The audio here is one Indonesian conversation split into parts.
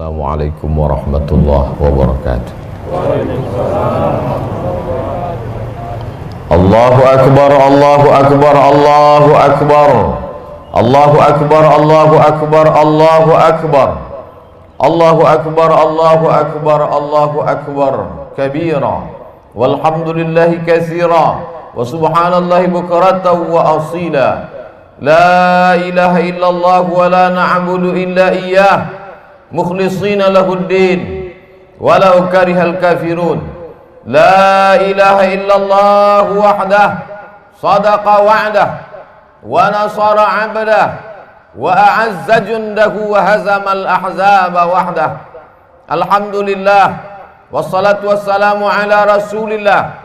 Assalamualaikum warahmatullahi wabarakatuh. Allahu akbar, Allahu akbar, Allahu akbar, Allahu akbar, Allahu akbar, Allahu akbar, Allahu akbar, Allahu akbar, Allahu akbar kabira, walhamdulillahi katsira, wa subhanallahi bukratan wa asila. La ilaha illallah wa la na'budu illa iyyah mukhlishina lahuddin walau karihal kafirun. La ilaha illallah wahdah sadaqa wa'dah wa nasara 'abdah wa a'azza jundahu wa hazamal ahzaba wahdah. Alhamdulillah wassalatu wassalamu ala rasulillah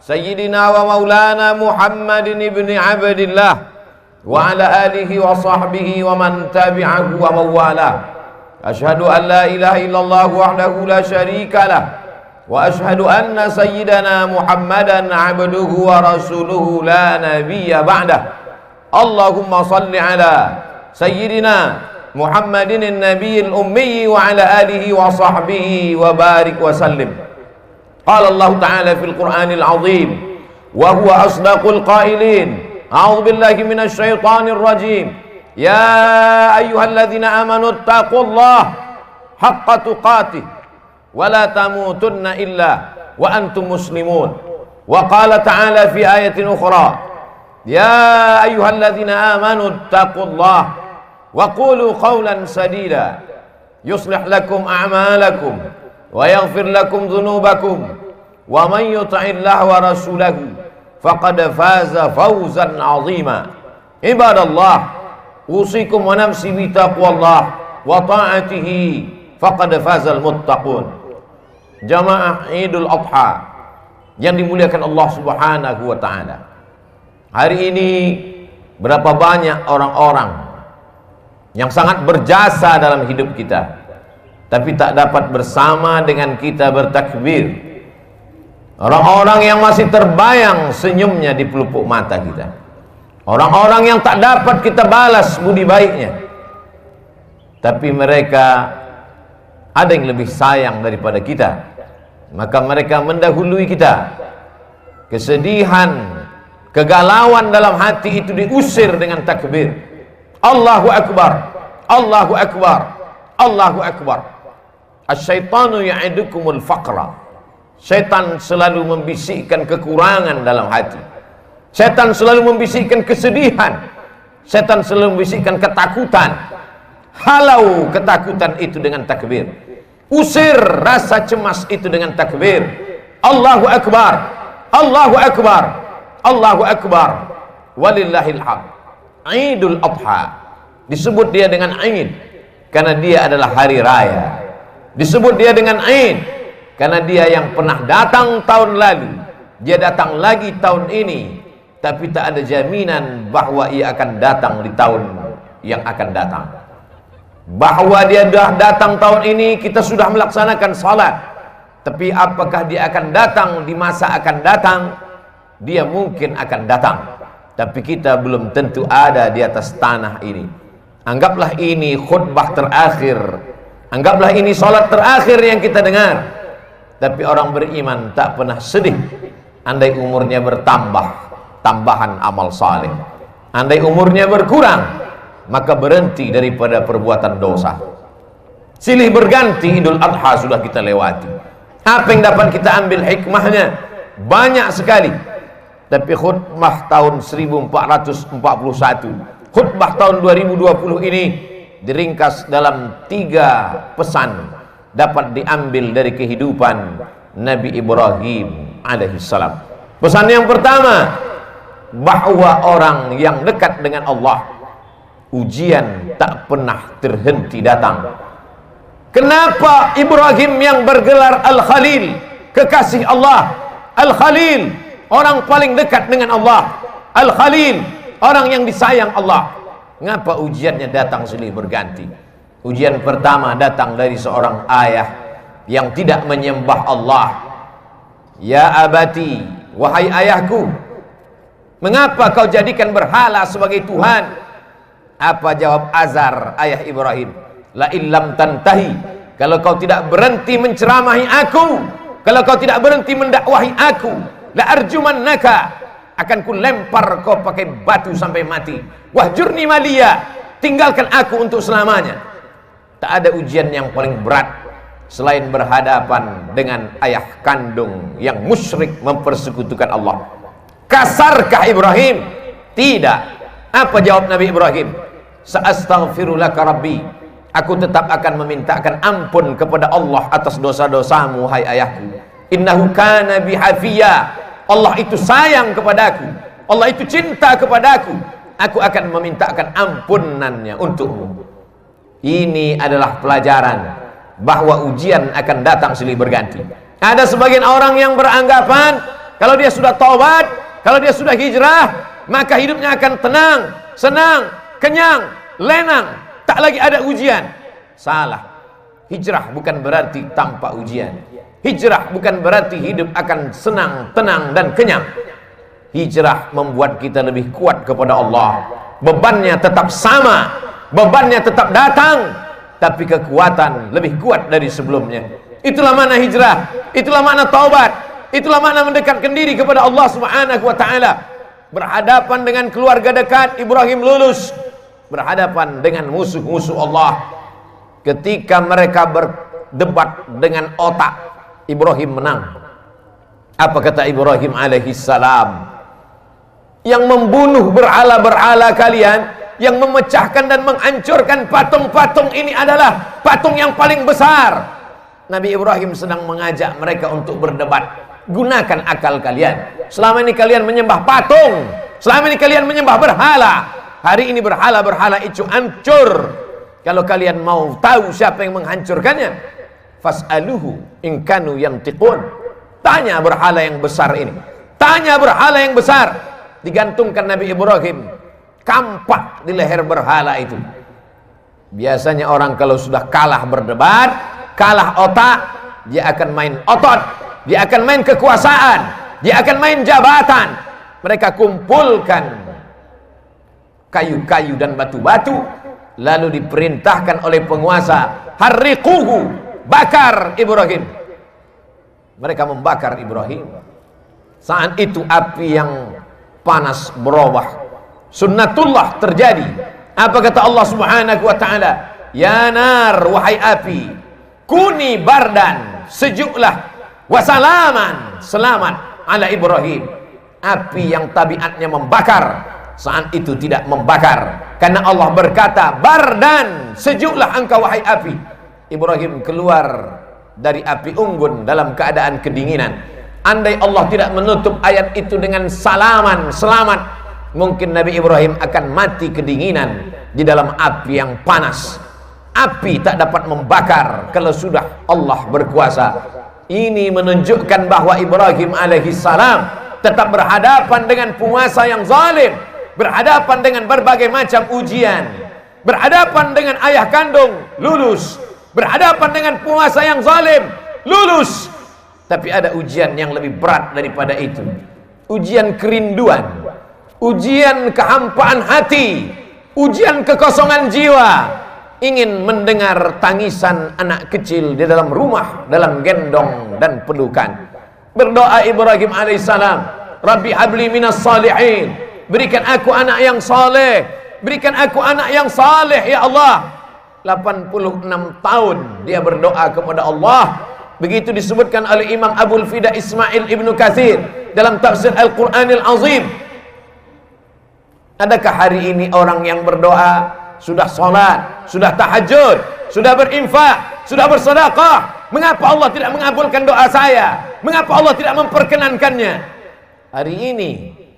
sayyidina wa maulana Muhammadin ibni Abdillah wa ala alihi wa sahbihi wa man tabi'ahu wa mawalah. Ashhadu an la ilaha illallah wahdahu la syarika lah wa ashhadu anna sayyidana Muhammadan abduhu wa rasuluhu la nabiyya ba'dah. Allahumma salli ala sayyidina Muhammadin an-nabiyil ummi wa ala alihi wa sahbihi wa barik wa sallim. Qala Allah ta'ala fil Qur'anil azim wa huwa asdaqul qailin. A'udzu billahi minasy syaithanir rajim. Ya ayyuhalladzina amanu taqullaha haqqa tuqatih wa la tamutunna illa wa antum muslimun. Wa qala ta'ala fi ayatin ukhra, ya ayyuhalladzina amanu taqullaha wa qulu qawlan sadida yuslih lakum a'malakum wa yaghfir lakum dhunubakum wa man yuti'illaha wa rasulahu faqad faza fawzan 'azima. Ibadallah, usikum wa nafsi bi taqwallah wa ta'atihi faqad fazal muttaqun. Jamaah Idul Adha yang dimuliakan Allah Subhanahu wa taala. Hari ini berapa banyak orang-orang yang sangat berjasa dalam hidup kita, tapi tak dapat bersama dengan kita bertakbir. Orang-orang yang masih terbayang senyumnya di pelupuk mata kita, orang-orang yang tak dapat kita balas budi baiknya, tapi mereka ada yang lebih sayang daripada kita, maka mereka mendahului kita. Kesedihan, kegalauan dalam hati itu diusir dengan takbir. Allahu akbar, Allahu akbar, Allahu akbar. Asyaitanu ya'idukumul faqra. Setan selalu membisikkan kekurangan dalam hati. Setan selalu membisikkan kesedihan. Setan selalu membisikkan ketakutan. Halau ketakutan itu dengan takbir. Usir rasa cemas itu dengan takbir. Allahu akbar, Allahu akbar, Allahu akbar. Walillahil hamd. Idul Adha disebut dia dengan Id karena dia adalah hari raya. Disebut dia dengan Id karena dia yang pernah datang tahun lalu, dia datang lagi tahun ini, tapi tak ada jaminan bahwa ia akan datang di tahun yang akan datang. Bahwa dia dah datang tahun ini, kita sudah melaksanakan salat, tapi apakah dia akan datang di masa akan datang? Dia mungkin akan datang, tapi kita belum tentu ada di atas tanah ini. Anggaplah ini khutbah terakhir, anggaplah ini salat terakhir yang kita dengar. Tapi orang beriman tak pernah sedih andai umurnya bertambah, tambahan amal saleh. Andai umurnya berkurang, maka berhenti daripada perbuatan dosa. Silih berganti Idul Adha sudah kita lewati. Apa yang dapat kita ambil hikmahnya? Banyak sekali. Tapi khutbah tahun 1441, khutbah tahun 2020 ini diringkas dalam 3 pesan dapat diambil dari kehidupan Nabi Ibrahim alaihissalam. Pesan yang pertama, bahwa orang yang dekat dengan Allah, ujian tak pernah terhenti datang. Kenapa Ibrahim yang bergelar Al-Khalil, kekasih Allah? Al-Khalil, orang paling dekat dengan Allah. Al-Khalil, orang yang disayang Allah. Ngapa ujiannya datang silih berganti? Ujian pertama datang dari seorang ayah yang tidak menyembah Allah. Ya abati, wahai ayahku, mengapa kau jadikan berhala sebagai Tuhan? Apa jawab Azar, ayah Ibrahim? La illam tantahi kalau kau tidak berhenti menceramahi aku, kalau kau tidak berhenti mendakwahi aku, la arjumannaka, akan ku lempar kau pakai batu sampai mati. Wahjurni maliya, tinggalkan aku untuk selamanya. Tak ada ujian yang paling berat selain berhadapan dengan ayah kandung yang musyrik mempersekutukan Allah. Kasarkah Ibrahim? Tidak. Apa jawab Nabi Ibrahim? Sa'astaghfirulaka rabbi, aku tetap akan memintakan ampun kepada Allah atas dosa-dosamu, hai ayahku. Innahu kana bihafiyya, Allah itu sayang kepadaku, Allah itu cinta kepadaku, aku akan memintakan ampunannya untukmu. Ini adalah pelajaran bahwa ujian akan datang silih berganti. Ada sebagian orang yang beranggapan kalau dia sudah taubat, kalau dia sudah hijrah, maka hidupnya akan tenang, senang, kenyang, lenang, tak lagi ada ujian. Salah. Hijrah bukan berarti tanpa ujian. Hijrah bukan berarti hidup akan senang, tenang, dan kenyang. Hijrah membuat kita lebih kuat kepada Allah. Bebannya tetap sama, bebannya tetap datang, tapi kekuatan lebih kuat dari sebelumnya. Itulah makna hijrah, itulah makna taubat, itulah makna mendekatkan diri kepada Allah Subhanahu wa taala. Berhadapan dengan keluarga dekat, Ibrahim lulus. Berhadapan dengan musuh-musuh Allah, ketika mereka berdebat dengan otak, Ibrahim menang. Apa kata Ibrahim alaihissalam? Yang membunuh berhala-berhala kalian, yang memecahkan dan menghancurkan patung-patung ini adalah patung yang paling besar. Nabi Ibrahim sedang mengajak mereka untuk berdebat. Gunakan akal kalian. Selama ini kalian menyembah patung, selama ini kalian menyembah berhala. Hari ini berhala-berhala itu hancur. Kalau kalian mau tahu siapa yang menghancurkannya, fas'aluhu in kanu yantiqun. Tanya berhala yang besar ini, tanya berhala yang besar. Digantungkan Nabi Ibrahim kampak di leher berhala itu. Biasanya orang kalau sudah kalah berdebat, kalah otak, dia akan main otot, dia akan main kekuasaan, dia akan main jabatan. Mereka kumpulkan kayu-kayu dan batu-batu, lalu diperintahkan oleh penguasa, harriquhu, bakar Ibrahim. Mereka membakar Ibrahim. Saat itu api yang panas berubah, sunnatullah terjadi. Apa kata Allah Subhanahu wa taala? Ya nar, wahai api, kuni bardan, sejuklah, wasalaman, selamat ala Ibrahim. Api yang tabiatnya membakar, saat itu tidak membakar, karena Allah berkata, bardan, sejuklah engkau wahai api. Ibrahim keluar dari api unggun dalam keadaan kedinginan. Andai Allah tidak menutup ayat itu dengan salaman, selamat, mungkin Nabi Ibrahim akan mati kedinginan di dalam api yang panas. Api tak dapat membakar kalau sudah Allah berkuasa. Ini menunjukkan bahwa Ibrahim alaihissalam tetap berhadapan dengan penguasa yang zalim, berhadapan dengan berbagai macam ujian, berhadapan dengan ayah kandung, lulus, berhadapan dengan penguasa yang zalim, lulus. Tapi ada ujian yang lebih berat daripada itu, ujian kerinduan, ujian kehampaan hati, ujian kekosongan jiwa, ingin mendengar tangisan anak kecil di dalam rumah, dalam gendong dan pelukan. Berdoa Ibrahim alaihissalam, Rabbi habli minas salihin, berikan aku anak yang saleh, berikan aku anak yang saleh ya Allah. 86 tahun dia berdoa kepada Allah. Begitu disebutkan oleh Imam Abul Fida Ismail Ibnu Katsir dalam tafsir Al-Quranil Azim. Adakah hari ini orang yang berdoa, sudah sholat, sudah tahajud, sudah berinfak, sudah bersedekah, mengapa Allah tidak mengabulkan doa saya? Mengapa Allah tidak memperkenankannya? Hari ini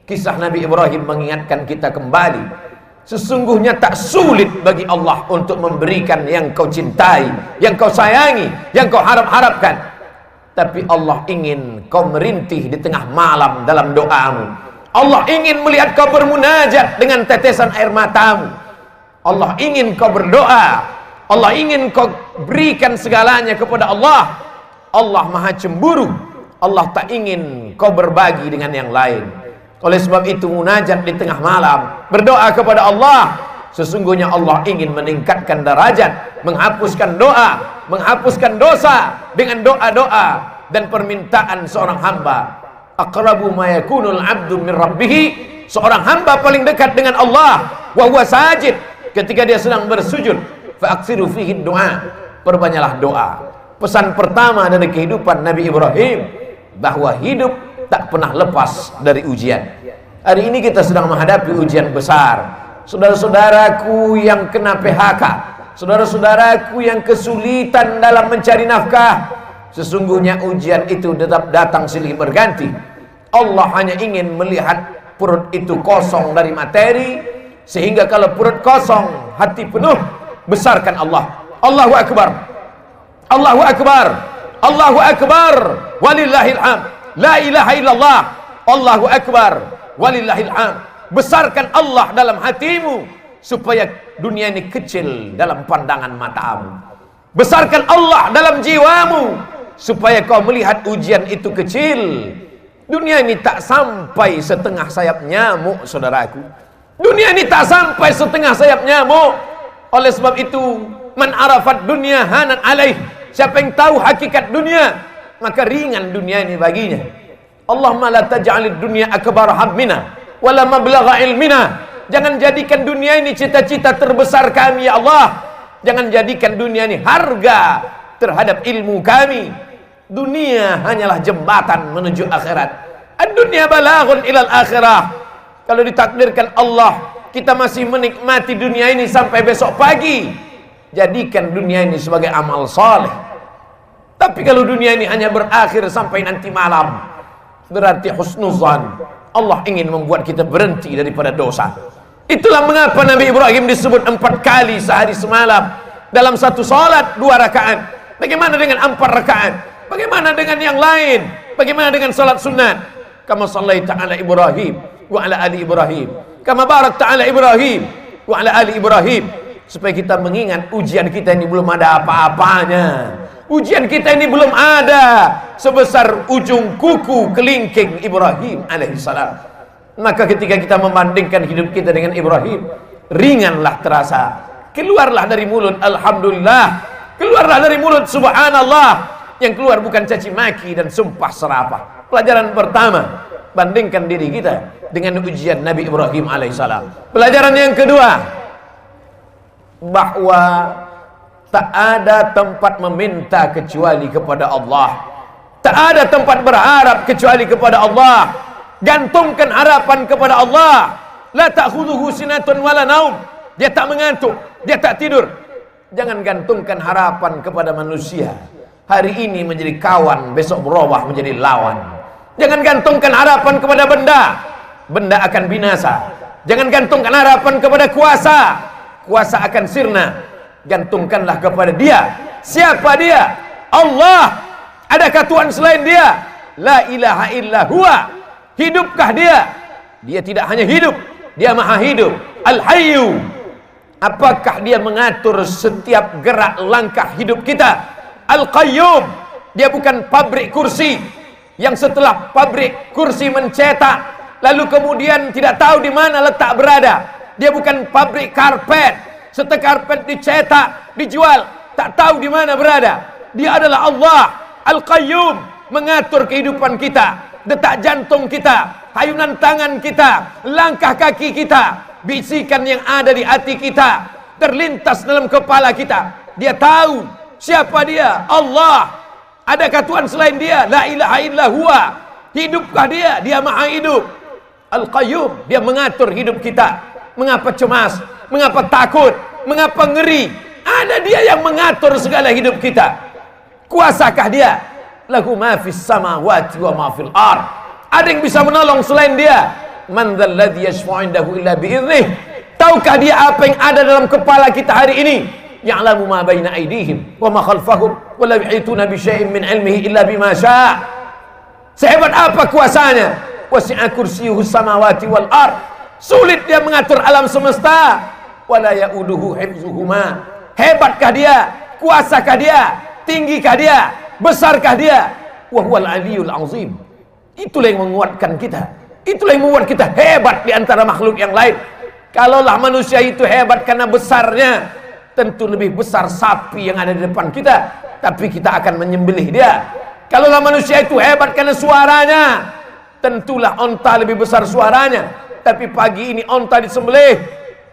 kisah Nabi Ibrahim mengingatkan kita kembali, sesungguhnya tak sulit bagi Allah untuk memberikan yang kau cintai, yang kau sayangi, yang kau harap-harapkan. Tapi Allah ingin kau merintih di tengah malam dalam doamu. Allah ingin melihat kau bermunajat dengan tetesan air matamu. Allah ingin kau berdoa. Allah ingin kau berikan segalanya kepada Allah. Allah maha cemburu. Allah tak ingin kau berbagi dengan yang lain. Oleh sebab itu munajat di tengah malam, berdoa kepada Allah. Sesungguhnya Allah ingin meningkatkan derajat, menghapuskan doa, menghapuskan dosa dengan doa-doa dan permintaan seorang hamba. Aqrabu ma yakunul 'abdu min rabbih, seorang hamba paling dekat dengan Allah wa huwa sajid, ketika dia sedang bersujud. Fa aksiru fihi du'a, perbanyaklah doa. Pesan pertama dari kehidupan Nabi Ibrahim, bahwa hidup tak pernah lepas dari ujian. Hari ini kita sedang menghadapi ujian besar. Saudara-saudaraku yang kena PHK, saudara-saudaraku yang kesulitan dalam mencari nafkah, sesungguhnya ujian itu tetap datang silih berganti. Allah hanya ingin melihat perut itu kosong dari materi, sehingga kalau perut kosong, hati penuh, besarkan Allah. Allahu Akbar, Allahu Akbar, Allahu Akbar, walillahil hamd. La ilaha illallah, Allahu Akbar, walillahil hamd. Besarkan Allah dalam hatimu, supaya dunia ini kecil dalam pandangan matamu. Besarkan Allah dalam jiwamu, supaya kau melihat ujian itu kecil. Dunia ini tak sampai setengah sayap nyamuk, saudaraku. Dunia ini tak sampai setengah sayap nyamuk. Oleh sebab itu, man arafat dunia hanan alaih, siapa yang tahu hakikat dunia, maka ringan dunia ini baginya. Allahumma la taj'alid dunya akbar hammina wala mablagha ilmina. Jangan jadikan dunia ini cita-cita terbesar kami, ya Allah. Jangan jadikan dunia ini harga terhadap ilmu kami. Dunia hanyalah jembatan menuju akhirat. Ad-dunya balaghun ilal akhirah. Kalau ditakdirkan Allah, kita masih menikmati dunia ini sampai besok pagi, jadikan dunia ini sebagai amal saleh. Tapi kalau dunia ini hanya berakhir sampai nanti malam, berarti husnuzan. Allah ingin membuat kita berhenti daripada dosa. Itulah mengapa Nabi Ibrahim disebut 4 kali sehari semalam dalam satu salat 2 rakaat. Bagaimana dengan 4 rakaat? Bagaimana dengan yang lain? Bagaimana dengan salat sunat? Kama sallaita ala Ibrahim wa ala ali Ibrahim, kama barakta ala Ibrahim wa ala ali Ibrahim. Supaya kita mengingat ujian kita ini belum ada apa-apanya. Ujian kita ini belum ada sebesar ujung kuku kelingking Ibrahim alaihissalam. Maka ketika kita membandingkan hidup kita dengan Ibrahim, ringanlah terasa. Keluarlah dari mulut alhamdulillah, keluarlah dari mulut subhanallah. Yang keluar bukan caci maki dan sumpah serapah. Pelajaran pertama, bandingkan diri kita dengan ujian Nabi Ibrahim alaihissalam. Pelajaran yang kedua, bahwa tak ada tempat meminta kecuali kepada Allah. Tak ada tempat berharap kecuali kepada Allah. Gantungkan harapan kepada Allah. La ta'khudhuhu sinatun wala naum. Dia tak mengantuk, dia tak tidur. Jangan gantungkan harapan kepada manusia. Hari ini menjadi kawan, besok berubah menjadi lawan. Jangan gantungkan harapan kepada benda, benda akan binasa. Jangan gantungkan harapan kepada kuasa, kuasa akan sirna. Gantungkanlah kepada Dia. Siapa Dia? Allah. Adakah Tuhan selain Dia? La ilaha illa huwa. Hidupkah Dia? Dia tidak hanya hidup, Dia maha hidup. Al-Hayyu. Apakah Dia mengatur setiap gerak langkah hidup kita? Al-Qayyum. Dia bukan pabrik kursi yang setelah pabrik kursi mencetak lalu kemudian tidak tahu di mana letak berada. Dia bukan pabrik karpet, setelah karpet dicetak, dijual, tak tahu di mana berada. Dia adalah Allah Al-Qayyum, mengatur kehidupan kita, detak jantung kita, hayunan tangan kita, langkah kaki kita, bisikan yang ada di hati kita, terlintas dalam kepala kita. Dia tahu siapa Dia? Allah. Adakah Tuhan selain Dia? La ilaha illa huwa. Hidupkah Dia? Dia maha hidup. Al-Qayyum. Dia mengatur hidup kita. Mengapa cemas? Mengapa takut? Mengapa ngeri? Ada Dia yang mengatur segala hidup kita. Kuasakah Dia? Lahu ma fis samawati wa ma fil ard. Ada yang bisa menolong selain Dia? Man dzal ladzi yashfa'u 'indahu illa bi'idznih. Tahukah Dia apa yang ada dalam kepala kita hari ini? Ya'lamu ma baina aydihim wa ma khalfahum wa la yuhituna bi syai'in min 'ilmihi illa bima syaa'. Sehebat apa kuasanya? Wasi'a kursiyyuhu samawati wal ard. Sulit Dia mengatur alam semesta. Wa la ya'uduhu hifdzuhuma. Hebatkah Dia? Kuasakah Dia? Tinggikah Dia? Besarkah Dia? Wa huwal 'aliyyul 'azim. Itulah yang menguatkan kita. Itulah yang membuat kita hebat di antara makhluk yang lain. Kalaulah manusia itu hebat karena besarnya, tentu lebih besar sapi yang ada di depan kita, tapi kita akan menyembelih dia. Kalaulah manusia itu hebat karena suaranya, tentulah onta lebih besar suaranya. Tapi pagi ini onta disembelih.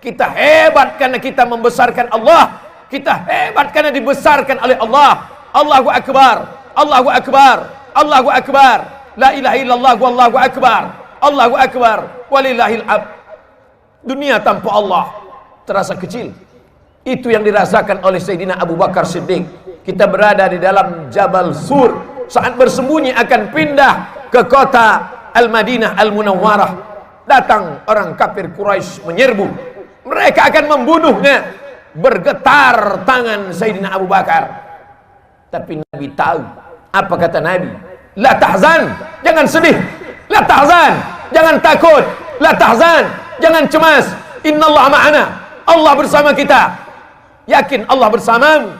Kita hebat karena kita membesarkan Allah. Kita hebat karena dibesarkan oleh Allah. Allahu Akbar, Allahu Akbar, Allahu Akbar, la ilaha illallah wallahu akbar, Allahu Akbar, walillahil hamd. Dunia tanpa Allah terasa kecil. Itu yang dirasakan oleh Sayyidina Abu Bakar Siddiq. Kita berada di dalam Jabal Sur, saat bersembunyi akan pindah ke kota Al-Madinah Al-Munawwarah. Datang orang kafir Quraisy menyerbu. Mereka akan membunuhnya. Bergetar tangan Sayyidina Abu Bakar. Tapi Nabi tahu. Apa kata Nabi? La tahzan, jangan sedih. La tahzan, jangan takut. La tahzan, jangan cemas. Innallaha ma'ana, Allah bersama kita. Yakin Allah bersamamu,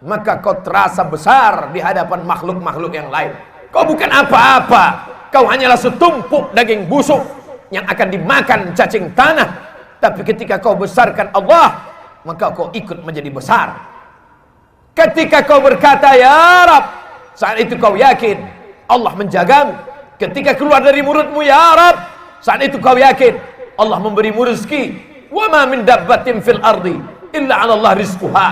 maka kau terasa besar di hadapan makhluk-makhluk yang lain. Kau bukan apa-apa. Kau hanyalah setumpuk daging busuk yang akan dimakan cacing tanah. Tapi ketika kau besarkan Allah, maka kau ikut menjadi besar. Ketika kau berkata ya Rab, saat itu kau yakin Allah menjagamu. Ketika keluar dari mulutmu ya Rab, saat itu kau yakin Allah memberimu rezeki. Wa ma min dabbatin fil ardi illa 'ala Allah rizquha.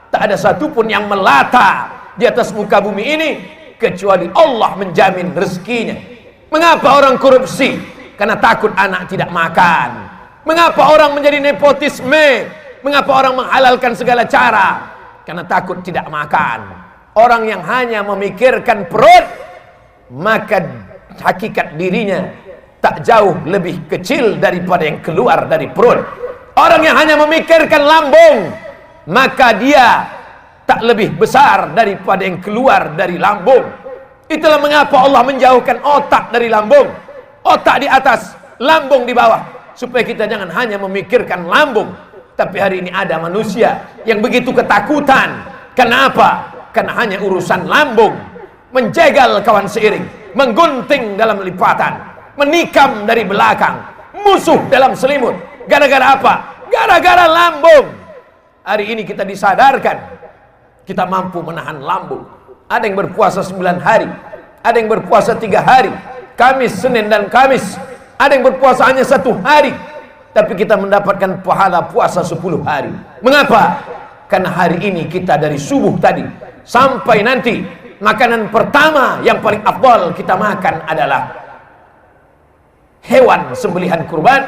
Tak ada satupun yang melata di atas muka bumi ini kecuali Allah menjamin rezekinya. Mengapa orang korupsi? Karena takut anak tidak makan. Mengapa orang menjadi nepotisme? Mengapa orang menghalalkan segala cara? Karena takut tidak makan. Orang yang hanya memikirkan perut, maka hakikat dirinya tak jauh lebih kecil daripada yang keluar dari perut. Orang yang hanya memikirkan lambung, maka dia tak lebih besar daripada yang keluar dari lambung. Itulah mengapa Allah menjauhkan otak dari lambung, otak di atas, lambung di bawah, supaya kita jangan hanya memikirkan lambung. Tapi hari ini ada manusia yang begitu ketakutan. Kenapa? Karena hanya urusan lambung. Menjegal kawan seiring, menggunting dalam lipatan, menikam dari belakang, musuh dalam selimut. Gara-gara apa? Gara-gara lambung. Hari ini kita disadarkan kita mampu menahan lambung. Ada yang berpuasa 9 hari, ada yang berpuasa 3 hari, Kamis, Senin dan Kamis. Ada yang berpuasa hanya 1 hari, tapi kita mendapatkan pahala puasa 10 hari. Mengapa? Karena hari ini kita dari subuh tadi sampai nanti, makanan pertama yang paling afdal kita makan adalah hewan sembelihan kurban.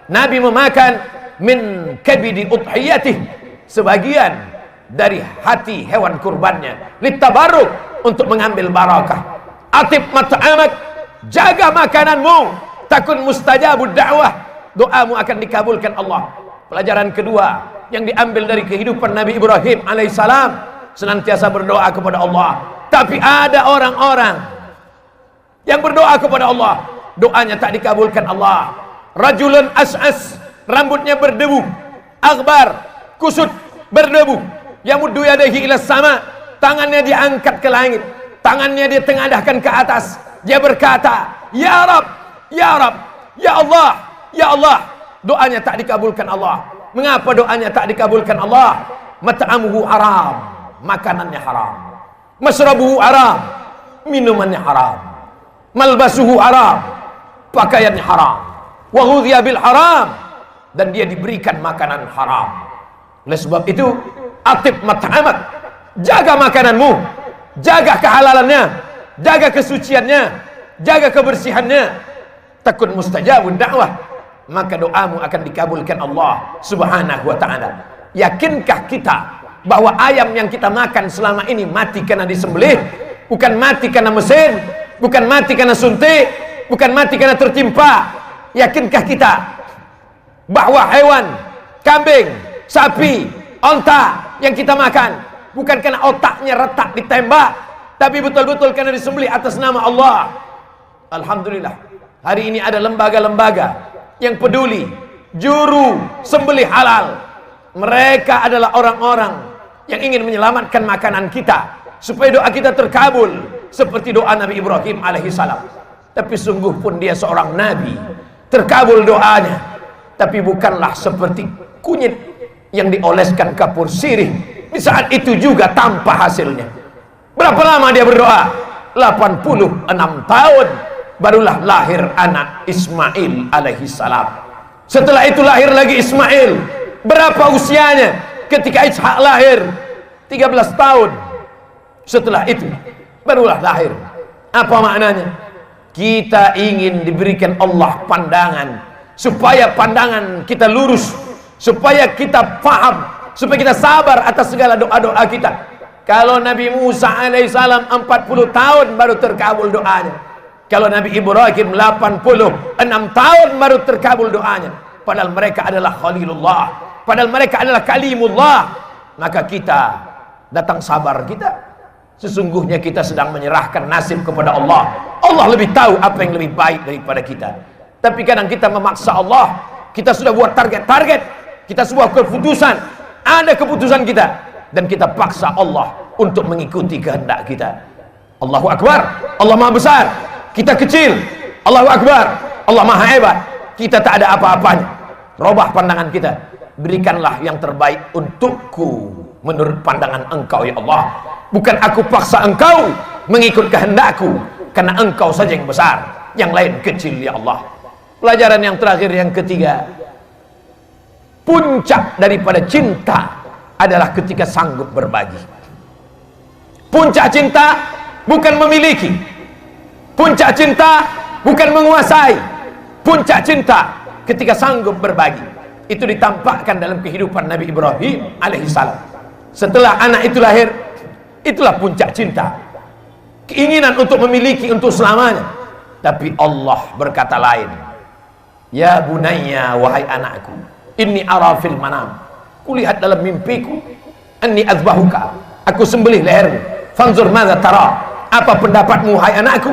Nabi memakan min kabidi udhiyatih, sebagian dari hati hewan kurbannya, litabaruk, untuk mengambil barakah. Atib mat'amak, jaga makananmu, takun mustajabud da'wah, doamu akan dikabulkan Allah. Pelajaran kedua yang diambil dari kehidupan Nabi Ibrahim alaihissalam, senantiasa berdoa kepada Allah. Tapi ada orang-orang yang berdoa kepada Allah, doanya tak dikabulkan Allah. Rajulun as'as, rambutnya berdebu, akbar, kusut, berdebu, yamuddu yadayhi ila sama, tangannya diangkat ke langit, tangannya dia tengadahkan ke atas. Dia berkata, ya Rab, ya Rab, ya Allah, ya Allah. Doanya tak dikabulkan Allah. Mengapa doanya tak dikabulkan Allah? Mat'amuhu haram, makanannya haram. Masrabuhu haram, minumannya haram. Malbasuhu haram, pakaiannya haram. Wa ghudhiya bil haram, dan dia diberikan makanan haram. Oleh sebab itu, atib mat'amak, jaga makananmu, jaga kehalalannya, jaga kesuciannya, jaga kebersihannya. Takun mustajabud da'wah, maka doamu akan dikabulkan Allah subhanahu wa ta'ala. Yakinkah kita bahwa ayam yang kita makan selama ini mati karena disembelih? Bukan mati karena mesin, bukan mati karena suntik, bukan mati karena tertimpa. Yakinkah kita bahwa hewan, kambing, sapi, onta yang kita makan bukan karena otaknya retak ditembak, tapi betul-betul karena disembelih atas nama Allah? Alhamdulillah, hari ini ada lembaga-lembaga yang peduli juru sembelih halal. Mereka adalah orang-orang yang ingin menyelamatkan makanan kita supaya doa kita terkabul seperti doa Nabi Ibrahim alaihissalam. Tapi sungguh pun dia seorang nabi, terkabul doanya, tapi bukanlah seperti kunyit yang dioleskan kapur sirih. Di saat itu juga tanpa hasilnya. Berapa lama dia berdoa? 86 tahun barulah lahir anak Ismail alaihi salam. Setelah itu lahir lagi Ismail. Berapa usianya ketika Ishak lahir? 13 tahun. Setelah itu barulah lahir. Apa maknanya? Kita ingin diberikan Allah pandangan, supaya pandangan kita lurus, supaya kita paham, supaya kita sabar atas segala doa-doa kita. Kalau Nabi Musa alaihissalam 40 tahun baru terkabul doanya. Kalau Nabi Ibrahim 86 tahun baru terkabul doanya. Padahal mereka adalah Khalilullah, padahal mereka adalah Kalimullah. Maka kita datang sabar kita. Sesungguhnya kita sedang menyerahkan nasib kepada Allah. Allah lebih tahu apa yang lebih baik daripada kita. Tapi kadang kita memaksa Allah. Kita sudah buat target-target, kita sebuah keputusan, ada keputusan kita, dan kita paksa Allah untuk mengikuti kehendak kita. Allahu Akbar, Allah Maha Besar, kita kecil. Allahu Akbar, Allah Maha Hebat, kita tak ada apa-apanya. Robah pandangan kita. Berikanlah yang terbaik untukku menurut pandangan Engkau ya Allah. Bukan aku paksa Engkau mengikut kehendakku, karena Engkau saja yang besar, yang lain kecil ya Allah. Pelajaran yang terakhir, yang ketiga, puncak daripada cinta adalah ketika sanggup berbagi. Puncak cinta bukan memiliki, puncak cinta bukan menguasai, puncak cinta ketika sanggup berbagi. Itu ditampakkan dalam kehidupan Nabi Ibrahim alaihissalam. Setelah anak itu lahir, itulah puncak cinta, keinginan untuk memiliki untuk selamanya. Tapi Allah berkata lain. Ya bunayya, wahai anakku, inni ara fil manam, kulihat dalam mimpiku, anni azbahuka, aku sembelih lehermu, fanzur madza tara, apa pendapatmu hai anakku?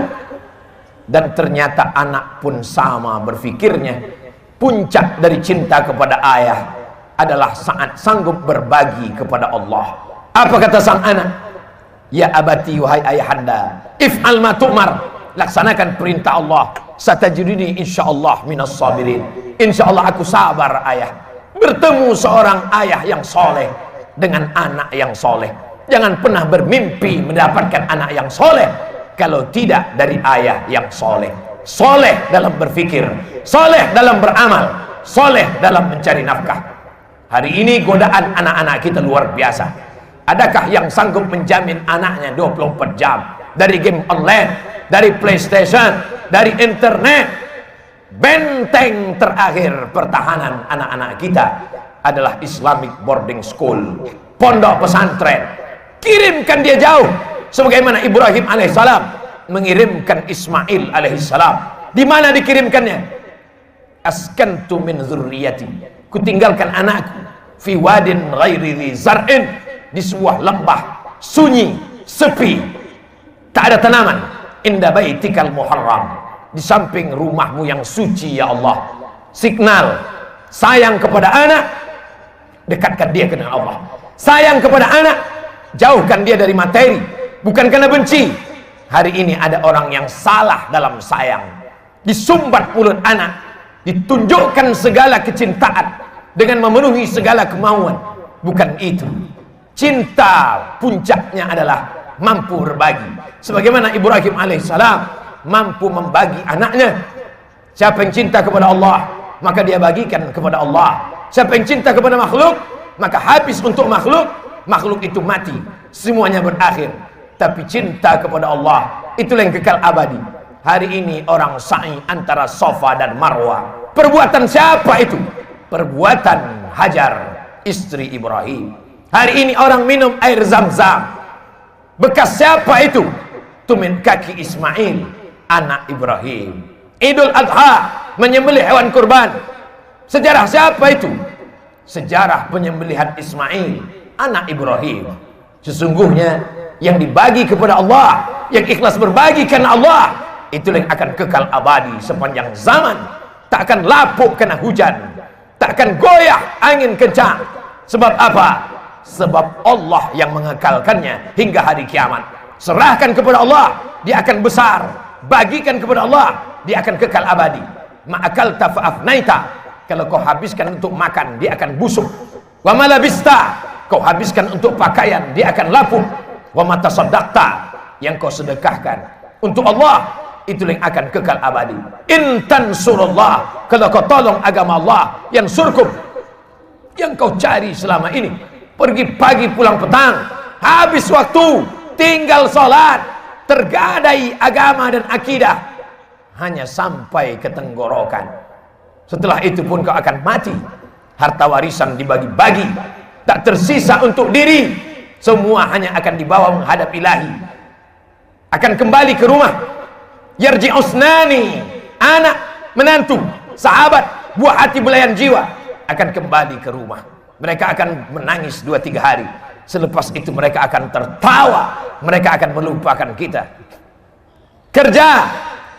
Dan ternyata anak pun sama berfikirnya. Puncak dari cinta kepada ayah adalah saat sanggup berbagi kepada Allah. Apa kata sang anak? Ya abati, wahai ayahanda, if'al ma tu'mar, laksanakan perintah Allah, satajiduni insyaallah minas sabirin. Insyaallah aku sabar ayah. Bertemu seorang ayah yang soleh dengan anak yang soleh. Jangan pernah bermimpi mendapatkan anak yang soleh kalau tidak dari ayah yang soleh. Soleh dalam berfikir, soleh dalam beramal, soleh dalam mencari nafkah. Hari ini godaan anak-anak kita luar biasa. Adakah yang sanggup menjamin anaknya 24 jam dari game online, dari PlayStation, dari internet? Benteng terakhir pertahanan anak-anak kita adalah Islamic boarding school, pondok pesantren. Kirimkan dia jauh, sebagaimana Ibrahim alaihissalam mengirimkan Ismail alaihissalam. Di mana dikirimkannya? Askantu min dzurriyyati, kutinggalkan anakku fi wadin ghairi dzi zar'in, di sebuah lembah sunyi, sepi, tak ada tanaman, inda baitikal muharram, di samping rumahmu yang suci ya Allah. Signal sayang kepada anak, dekatkan dia dengan Allah. Sayang kepada anak, jauhkan dia dari materi, bukan karena benci. Hari ini ada orang yang salah dalam sayang, disumbat mulut anak, ditunjukkan segala kecintaan dengan memenuhi segala kemauan. Bukan itu. Cinta puncaknya adalah mampu berbagi. Sebagaimana Ibrahim alaihissalam mampu membagi anaknya. Siapa yang cinta kepada Allah, maka dia bagikan kepada Allah. Siapa yang cinta kepada makhluk, maka habis untuk makhluk, makhluk itu mati, semuanya berakhir. Tapi cinta kepada Allah, itulah yang kekal abadi. Hari ini orang sa'i antara Safa dan Marwah. Perbuatan siapa itu? Perbuatan Hajar, istri Ibrahim. Hari ini orang minum air Zam-Zam. Bekas siapa itu? Tumin kaki Ismail, anak Ibrahim. Idul Adha, menyembelih hewan kurban. Sejarah siapa itu? Sejarah penyembelihan Ismail, anak Ibrahim. Sesungguhnya yang dibagi kepada Allah, yang ikhlas berbagi karena Allah, itulah yang akan kekal abadi sepanjang zaman. Tak akan lapuk kena hujan, tak akan goyah angin kencang. Sebab apa? Sebab Allah yang mengekalkannya hingga hari kiamat. Serahkan kepada Allah, dia akan besar. Bagikan kepada Allah, dia akan kekal abadi. Ma'akal tafa'afnaita, kalau kau habiskan untuk makan, dia akan busuk. Wa malabista, kau habiskan untuk pakaian, dia akan lapuk. Wa matasaddaqta, yang kau sedekahkan untuk Allah, itu yang akan kekal abadi. In tansurullah, kalau kau tolong agama Allah, yang surkum, yang kau cari selama ini, pergi pagi pulang petang, habis waktu, tinggal sholat, tergadai agama dan akidah, hanya sampai ke tenggorokan. Setelah itu pun kau akan mati, harta warisan dibagi-bagi, tak tersisa untuk diri, semua hanya akan dibawa menghadap ilahi, akan kembali ke rumah. Yarji usnani, anak, menantu, sahabat, buah hati belayan jiwa, akan kembali ke rumah. Mereka akan menangis 2-3 hari. Selepas itu mereka akan tertawa, mereka akan melupakan kita. Kerja,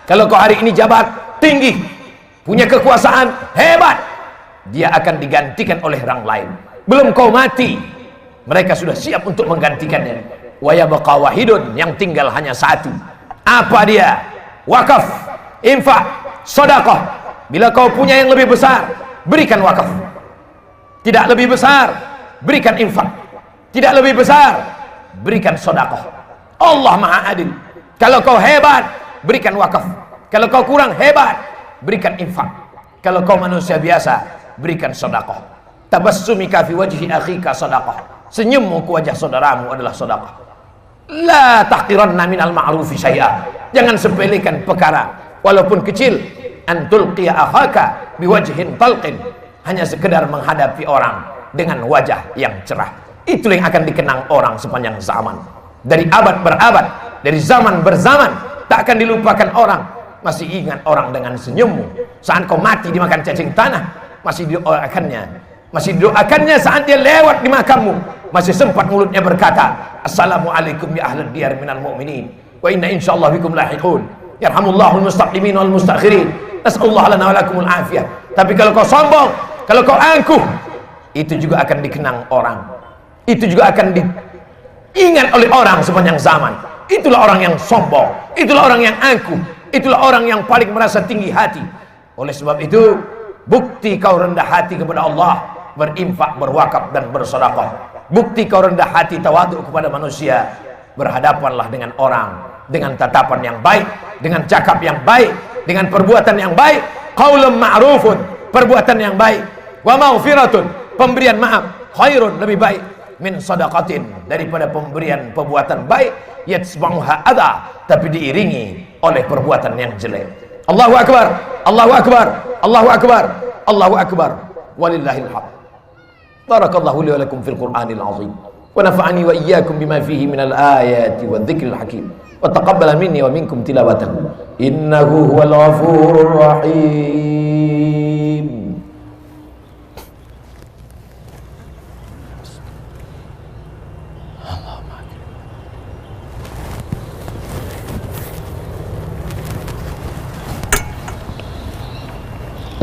kalau kau hari ini jabat tinggi, punya kekuasaan hebat, dia akan digantikan oleh orang lain. Belum kau mati, mereka sudah siap untuk menggantikannya. Wa yabqa wahidun, yang tinggal hanya satu. Apa dia? Wakaf, infak, sedekah. Bila kau punya yang lebih besar, berikan wakaf. Tidak lebih besar, berikan infak. Tidak lebih besar, berikan sedekah. Allah Maha Adil. Kalau kau hebat, berikan wakaf. Kalau kau kurang hebat, berikan infak. Kalau kau manusia biasa, berikan sedekah. Tabassumika fi wajhi akhika sedekah. Senyummu ke wajah saudaramu adalah sedekah. La tahqiranna minal ma'rufi syai'a. Jangan sepelekan perkara walaupun kecil. Antul qiya akhaka biwajhin talqin, hanya sekedar menghadapi orang dengan wajah yang cerah. Itu yang akan dikenang orang sepanjang zaman, dari abad berabad, dari zaman berzaman. Tak akan dilupakan orang. Masih ingat orang dengan senyummu. Saat kau mati dimakan cacing tanah, masih didoakannya. Masih didoakannya saat dia lewat di makammu. Masih sempat mulutnya berkata, assalamualaikum ya ahlal diyar minal mu'minin, wa inna insyaallah bikum lahiqun, yarhamullahul mustaqimin wal mustakhirin, nas'allahu lana wa lakumul afiyah. Tapi kalau kau sombong, kalau kau angkuh, itu juga akan dikenang orang, itu juga akan diingat oleh orang sepanjang zaman. Itulah orang yang sombong, itulah orang yang angkuh, itulah orang yang paling merasa tinggi hati. Oleh sebab itu, bukti kau rendah hati kepada Allah, berinfak, berwakaf dan bersedekah. Bukti kau rendah hati, tawaduk kepada manusia, berhadapanlah dengan orang dengan tatapan yang baik, dengan cakap yang baik, dengan perbuatan yang baik. Qaulun ma'rufun, perbuatan yang baik. Wa maghfiratun, pemberian maaf. Khairun, lebih baik. Min sadaqatin, daripada pemberian perbuatan baik. Yatsba'uha adha, tapi diiringi oleh perbuatan yang jelek. Allahu Akbar, Allahu Akbar, Allahu Akbar, Allahu Akbar, walillahil hamd. Barakallahu li wa lakum fil Qur'anil azim, wa nafa'ani wa iyyakum bima fihi minal ayati wa dzikril hakim, wa taqabbala minni wa minkum tilawatahu, innahu huwal ghafurur rahim.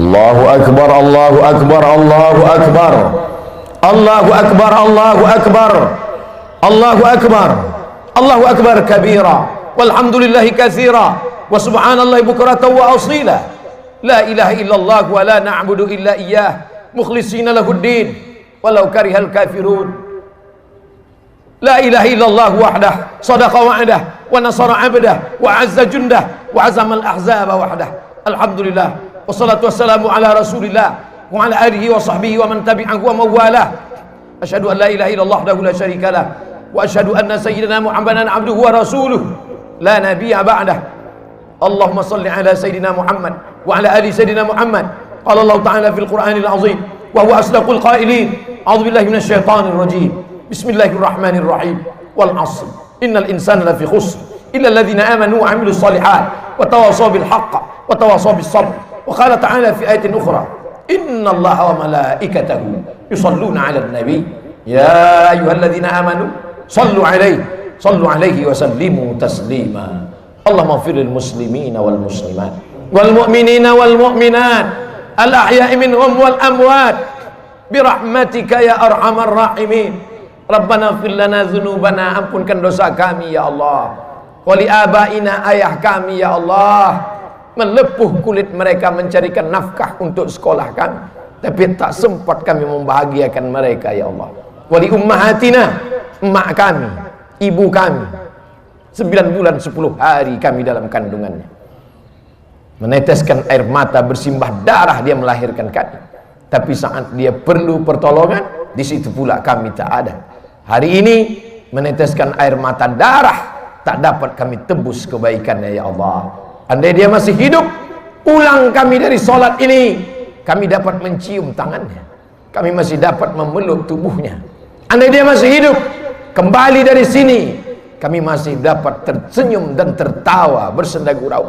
Allahu Akbar, Allahu Akbar, Allahu Akbar, Allahu Akbar, Allahu Akbar, Allahu Akbar, Allahu Akbar kabira, walhamdulillahi katsira, wa subhanallahi bukratan wa asila. La ilaha illallah wa la na'budu illa iyyah, mukhlishina lahuddin walau karihal kafirun. La ilaha illallah wahdah, sadaqa wa'dah, wa nasara 'abdah, wa 'azza jundah, wa 'azama al-ahzaba wahdah. Alhamdulillah, wassalatu wassalamu ala rasulillah wa ala alihi wa sahbihi wa man tabi'ahu wa mawalah. Asyhadu an la ilaha illallah wahdahu la syarikalah, wa asyhadu anna sayyidina Muhammadan abduhu wa rasuluh la nabiyya ba'dah. Allahumma salli ala sayyidina Muhammad wa ala ali sayyidina Muhammad. Qala Allah ta'ala fil Qur'anil azim wa huwa asdaqul qailin. A'udzu billahi minasyaitonir rajim. Bismillahirrahmanirrahim. Wal 'ashr. Innal insana lafi khusr illa alladhina amanu wa 'amilus shalihat wa tawassaw bil haqq wa tawassaw bis sabr. Wa qala ta'ala fi ayatin ukhra, inna allaha wa malaikatahu yusalluna 'alan nabi ya ayyuhalladzina amanu sallu 'alaihi wa sallimu taslima. Allahumma ighfir lil muslimina wal muslimat wal mu'minina wal mu'minat al ahya'i minhum wal amwat bi rahmatika ya arhamar rahimin. Rabbana ighfir lana dzunubana, ampunkan dosa kami ya Allah, wa li abaina, ayah kami ya Allah, melepuh kulit mereka mencarikan nafkah untuk sekolah kami. tapi tak sempat kami membahagiakan mereka ya Allah. Wali ummahatina, emak kami, ibu kami, 9 bulan 10 hari kami dalam kandungannya, meneteskan air mata, bersimbah darah dia melahirkan kami. Tapi saat dia perlu pertolongan, di situ pula kami tak ada. Hari ini meneteskan air mata darah, tak dapat kami tebus kebaikannya ya Allah. Andai dia masih hidup, pulang kami dari solat ini, kami dapat mencium tangannya, kami masih dapat memeluk tubuhnya. Andai dia masih hidup, kembali dari sini, kami masih dapat tersenyum dan tertawa bersenda gurau.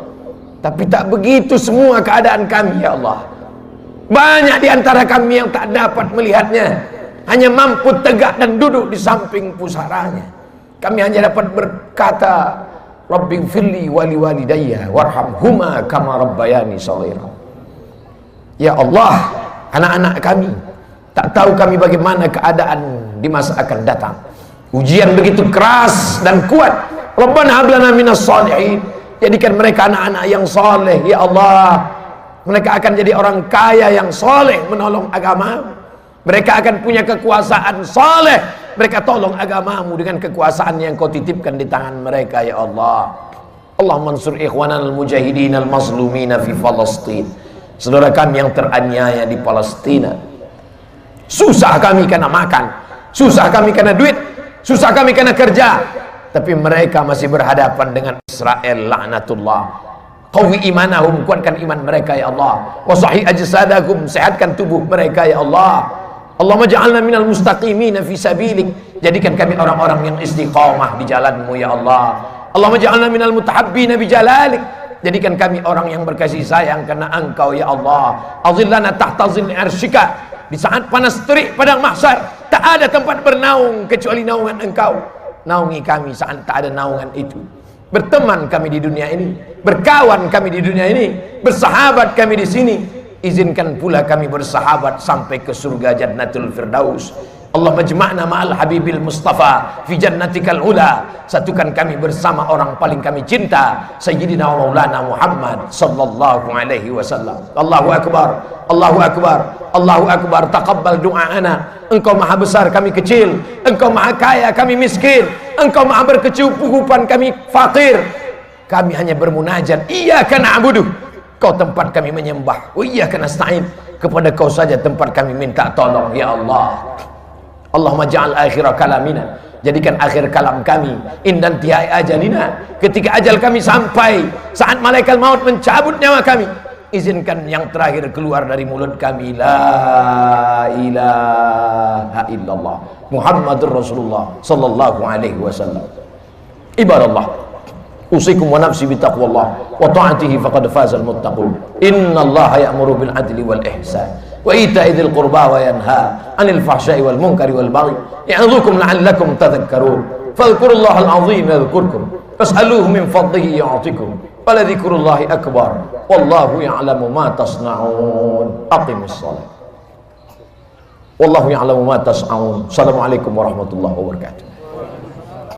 Tapi tak begitu semua keadaan kami ya Allah. Banyak di antara kami yang tak dapat melihatnya, hanya mampu tegak dan duduk di samping pusaranya. Kami hanya dapat berkata, Rabbighfirli wali walidayya warhamhuma kama rabbayani shaghira. Ya Allah, anak-anak kami tak tahu kami bagaimana keadaan di masa akan datang. Ujian begitu keras dan kuat. Rabbana hab lana minas shalihin. Jadikan mereka anak-anak yang soleh ya Allah. Mereka akan jadi orang kaya yang soleh, menolong agama. Mereka akan punya kekuasaan soleh. Mereka tolong agamamu dengan kekuasaan yang kau titipkan di tangan mereka ya Allah. Allah mansur ikhwanal mujahidin al-mazlumina fi Palestin. Saudara kami yang teraniaya di Palestina. Susah kami karena makan, susah kami karena duit, susah kami karena kerja, tapi mereka masih berhadapan dengan Israel laknatullah. Qawi imanahum, kuatkan iman mereka ya Allah. Wa sahih ajsadahum, sehatkan tubuh mereka ya Allah. Allahumma ja'alna minal mustaqimina fi sabilik, jadikan kami orang-orang yang istiqamah di jalanmu ya Allah. Allahumma ja'alna minal mutahabbina bi jalalik, jadikan kami orang yang berkasih sayang karena Engkau ya Allah. Azillana tahta zilli arsyika, di saat panas terik padang mahsyar tak ada tempat bernaung kecuali naungan Engkau. Naungi kami saat tak ada naungan itu. Berteman kami di dunia ini, berkawan kami di dunia ini, bersahabat kami di sini. Izinkan pula kami bersahabat sampai ke surga Jannatul Firdaus. Allah majma'na ma'al habibil Mustafa fi jannatikal ula. Satukan kami bersama orang paling kami cinta, Sayyidina wa Maulana Muhammad sallallahu alaihi wasallam. Allahu akbar, Allahu akbar, Allahu akbar. Taqabbal du'aana. Engkau maha besar, kami kecil. Engkau maha kaya, kami miskin. Engkau maha berkecukupan, kami fakir. Kami hanya bermunajat, iyyaka na'budu, Kau tempat kami menyembah, wa iyyaka nasta'in, kepada Kau saja tempat kami minta tolong ya Allah. Allahumma ja'al akhira kalamina, jadikan akhir kalam kami indan tihai ajalina, ketika ajal kami sampai, saat malaikat maut mencabut nyawa kami, izinkan yang terakhir keluar dari mulut kami la ilaha illallah Muhammadur Rasulullah sallallahu alaihi wasallam. Ibadallah, usikum wa nafsi bitaqwallah wa ta'atihi faqad fazal muttaqun. Innallaha ya'muru bil adli wal ihsan wa ita'i dzil qurba wa yanha 'anil fahsya'i wal munkari wal baghi ya'idzukum la'allakum tadhakkarun. Fadhkurullaha al-'azim yadhkurkum fas'aluhu min fadlihi yu'tikum wa la dzikrullahi akbar wallahu ya'lamu ma tasna'un. Aqimus shalah wallahu ya'lamu ma tasna'un. Assalamualaikum warahmatullahi wabarakatuh.